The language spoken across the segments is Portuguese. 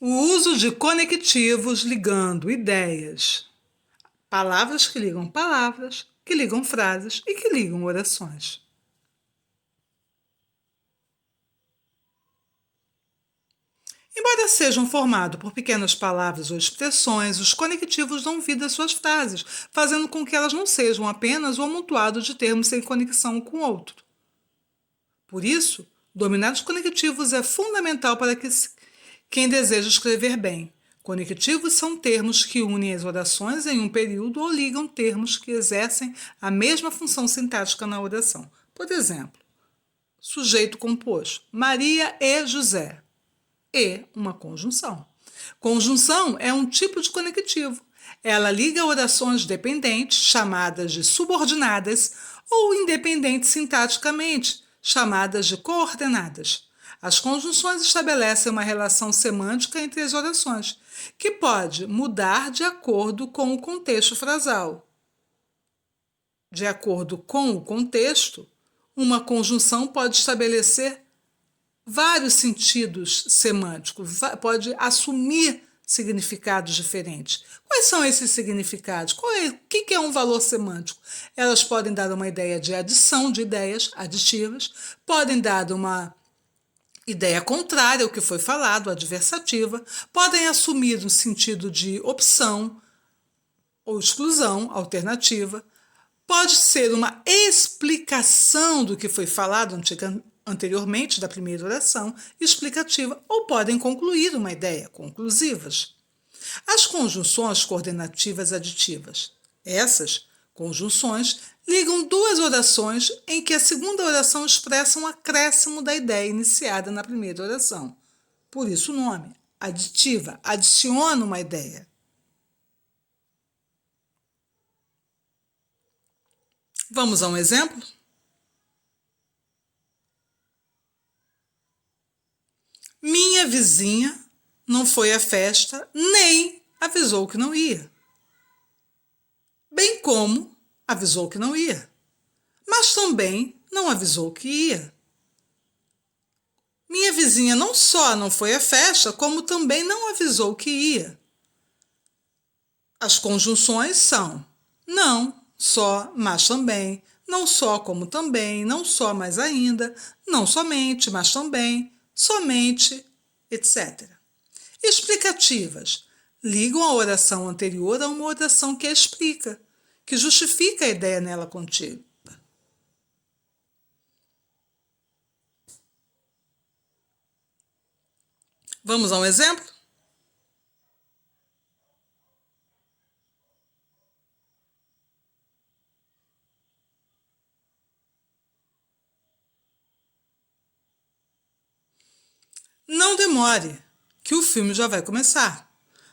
O uso de conectivos ligando ideias. Palavras, que ligam frases e que ligam orações. Embora sejam formados por pequenas palavras ou expressões, os conectivos dão vida às suas frases, fazendo com que elas não sejam apenas um amontoado de termos sem conexão um com o outro. Por isso, dominar os conectivos é fundamental para quem deseja escrever bem. Conectivos são termos que unem as orações em um período ou ligam termos que exercem a mesma função sintática na oração. Por exemplo, sujeito composto, Maria e José. E uma conjunção. Conjunção é um tipo de conectivo. Ela liga orações dependentes, chamadas de subordinadas, ou independentes sintaticamente, chamadas de coordenadas. As conjunções estabelecem uma relação semântica entre as orações, que pode mudar de acordo com o contexto frasal. De acordo com o contexto, uma conjunção pode estabelecer vários sentidos semânticos, pode assumir significados diferentes. Quais são esses significados? O que é um valor semântico? Elas podem dar uma ideia de adição de ideias aditivas, podem dar uma ideia contrária ao que foi falado, adversativa, podem assumir um sentido de opção ou exclusão, alternativa, pode ser uma explicação do que foi falado anteriormente da primeira oração, explicativa, ou podem concluir uma ideia, conclusivas. As conjunções coordenativas aditivas. Essas conjunções ligam duas orações em que a segunda oração expressa um acréscimo da ideia iniciada na primeira oração. Por isso o nome, aditiva, adiciona uma ideia. Vamos a um exemplo? Minha vizinha não foi à festa nem avisou que não ia. Bem como avisou que não ia, mas também não avisou que ia. Minha vizinha não só não foi à festa, como também não avisou que ia. As conjunções são não, só, mas também, não só, como também, não só, mas ainda, não somente, mas também, somente, etc. Explicativas. Ligam a oração anterior a uma oração que a explica, que justifica a ideia nela contida. Vamos a um exemplo? Não demore, que o filme já vai começar.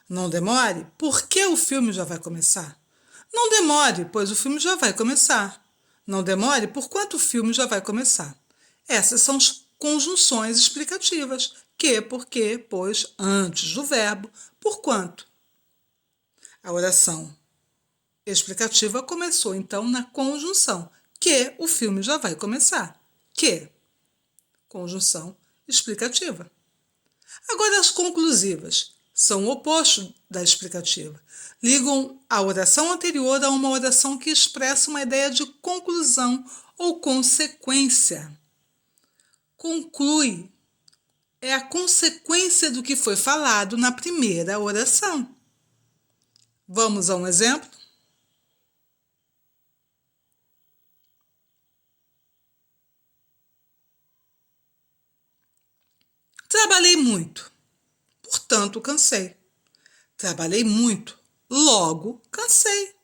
Não demore, porque o filme já vai começar. Não demore, pois o filme já vai começar. Não demore, porquanto o filme já vai começar. Essas são as conjunções explicativas. Que, porque, pois, antes do verbo, porquanto. A oração explicativa começou, então, na conjunção. Que o filme já vai começar. Que. Conjunção explicativa. Agora, as conclusivas são o oposto da explicativa. Ligam a oração anterior a uma oração que expressa uma ideia de conclusão ou consequência. Conclui é a consequência do que foi falado na primeira oração. Vamos a um exemplo? Trabalhei muito, portanto cansei. Trabalhei muito, logo cansei.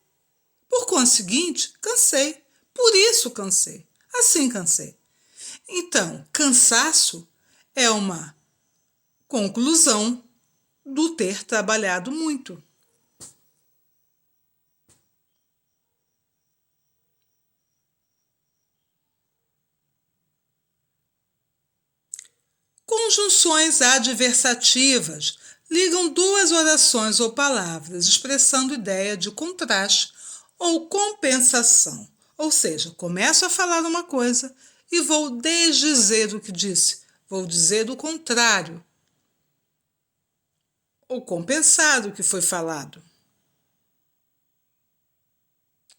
Por conseguinte, cansei. Por isso cansei. Assim cansei. Então, cansaço é uma conclusão do ter trabalhado muito. Conjunções adversativas ligam duas orações ou palavras, expressando ideia de contraste ou compensação. Ou seja, começo a falar uma coisa e vou desdizer o que disse, vou dizer o contrário. ou compensar o que foi falado.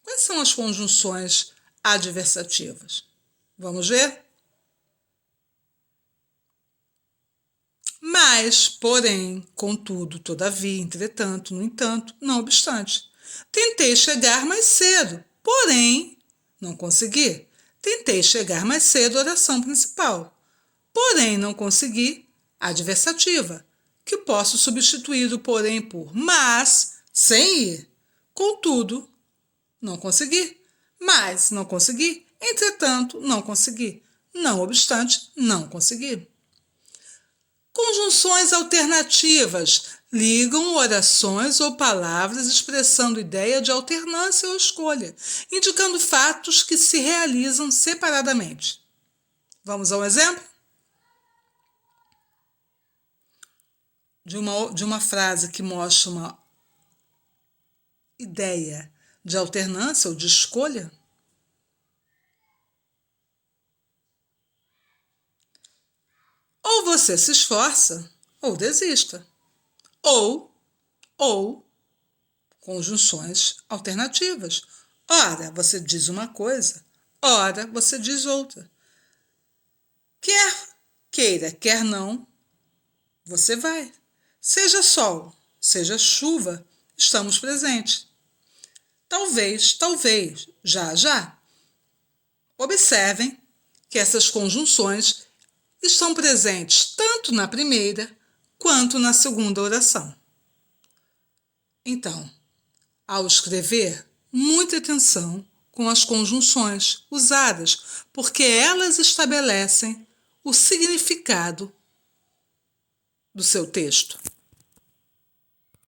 Quais são as conjunções adversativas? Vamos ver? Mas, porém, contudo, todavia, entretanto, no entanto, não obstante. Tentei chegar mais cedo, porém, não consegui. Tentei chegar mais cedo, oração principal. Porém, não consegui, adversativa, que posso substituir o porém por mas, sem ir. Contudo, não consegui. Mas, não consegui. Entretanto, não consegui. Não obstante, não consegui. Conjunções alternativas ligam orações ou palavras expressando ideia de alternância ou escolha, indicando fatos que se realizam separadamente. Vamos a um exemplo? De uma frase que mostra uma ideia de alternância ou de escolha. Ou você se esforça, ou desista. Ou, conjunções alternativas. Ora, você diz uma coisa, ora, você diz outra. Quer queira, quer não, você vai. Seja sol, seja chuva, estamos presentes. Talvez, já. Observem que essas conjunções estão presentes tanto na primeira quanto na segunda oração. Então, ao escrever, muita atenção com as conjunções usadas, porque elas estabelecem o significado do seu texto.